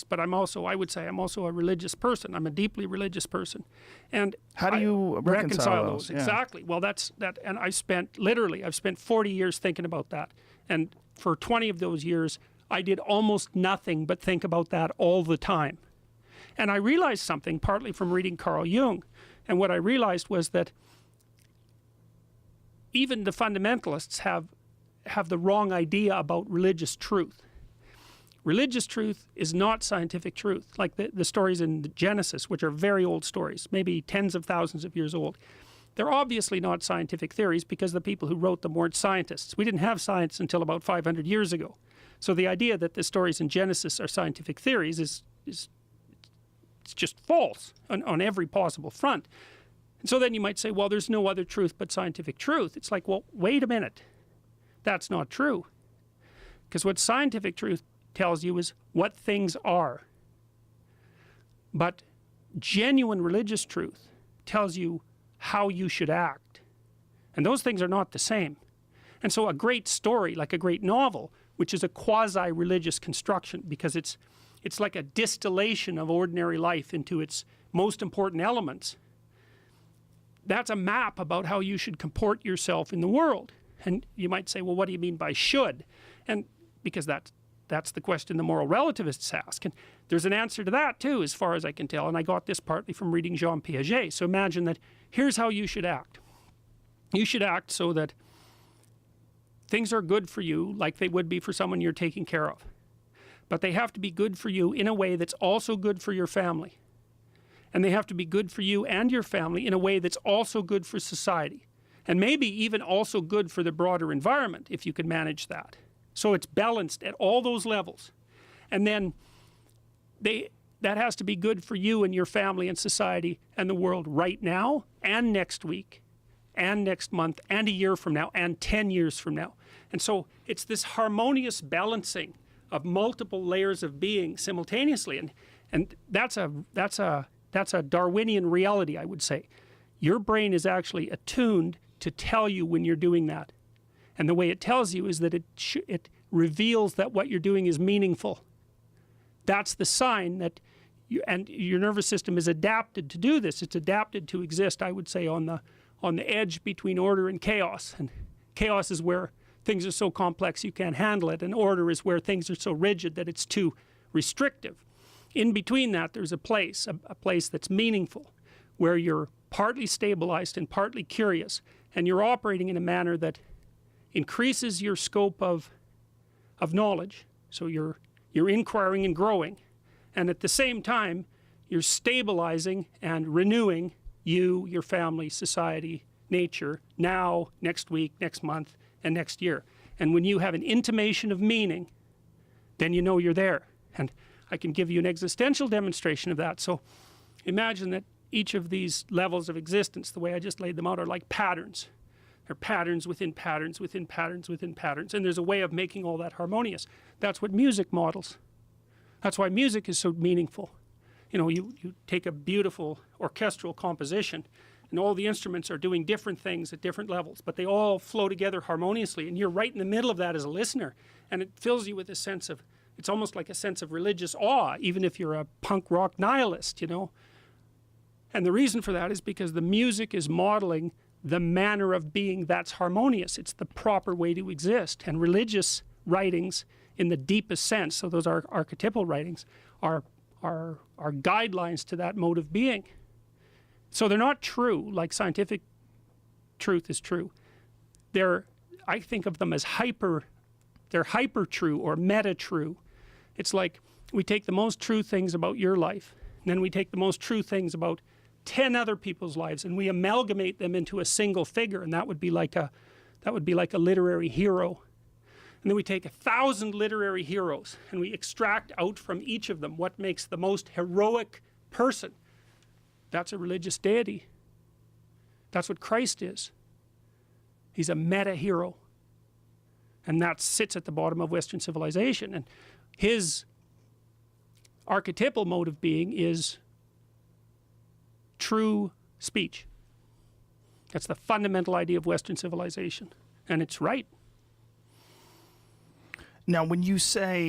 but I'm also, I would say I'm also a religious person. I'm a deeply religious person. And how do you reconcile those? Yeah. Exactly. Well, that's that. And I've spent 40 years thinking about that. And for 20 of those years, I did almost nothing but think about that all the time. And I realized something, partly from reading Carl Jung. And what I realized was that even the fundamentalists have the wrong idea about religious truth. Religious truth is not scientific truth. Like the stories in Genesis, which are very old stories, maybe tens of thousands of years old. They're obviously not scientific theories because the people who wrote them weren't scientists. We didn't have science until about 500 years ago. So the idea that the stories in Genesis are scientific theories is it's just false on every possible front. And so then you might say, well, there's no other truth but scientific truth. It's like, well, wait a minute. That's not true. Because what scientific truth tells you is what things are. But genuine religious truth tells you how you should act. And those things are not the same. And so a great story, like a great novel, which is a quasi-religious construction because it's like a distillation of ordinary life into its most important elements, that's a map about how you should comport yourself in the world. And you might say, well, what do you mean by should? And because that's the question the moral relativists ask. And there's an answer to that too, as far as I can tell. And I got this partly from reading Jean Piaget. So imagine that here's how you should act. You should act so that things are good for you like they would be for someone you're taking care of. But they have to be good for you in a way that's also good for your family. And they have to be good for you and your family in a way that's also good for society. And maybe even also good for the broader environment if you can manage that. So it's balanced at all those levels. And then that has to be good for you and your family and society and the world right now and next week and next month and a year from now and 10 years from now. And so it's this harmonious balancing of multiple layers of being simultaneously. And that's a Darwinian reality, I would say. Your brain is actually attuned to tell you when you're doing that. And the way it tells you is that it reveals that what you're doing is meaningful. That's the sign that and your nervous system is adapted to do this. It's adapted to exist, I would say, on the edge between order and chaos. And chaos is where things are so complex you can't handle it, and order is where things are so rigid that it's too restrictive. In between that, there's a place that's meaningful, where you're partly stabilized and partly curious, and you're operating in a manner that increases your scope of knowledge. So you're inquiring and growing, and at the same time you're stabilizing and renewing you, your family, society, nature, now, next week, next month, and next year. And when you have an intimation of meaning, then you know you're there. And I can give you an existential demonstration of that. So imagine that each of these levels of existence, the way I just laid them out, are like patterns. They're patterns within patterns within patterns within patterns, and there's a way of making all that harmonious. That's what music models. That's why music is so meaningful. You know, you take a beautiful orchestral composition, and all the instruments are doing different things at different levels, but they all flow together harmoniously, and you're right in the middle of that as a listener, and it fills you with a sense of, it's almost like a sense of religious awe, even if you're a punk rock nihilist, you know. And the reason for that is because the music is modeling the manner of being that's harmonious. It's the proper way to exist. And religious writings in the deepest sense, so those are archetypal writings, are guidelines to that mode of being. So they're not true like scientific truth is true. I think of them as they're hyper true or meta true. It's like we take the most true things about your life, and then we take the most true things about 10 other people's lives, and we amalgamate them into a single figure, and that would be like a literary hero. And then we take 1,000 literary heroes, and we extract out from each of them what makes the most heroic person. That's a religious deity. That's what Christ is. He's a meta hero, and that sits at the bottom of Western civilization. And his archetypal mode of being is true speech. That's the fundamental idea of Western civilization, and it's right. Now, when you say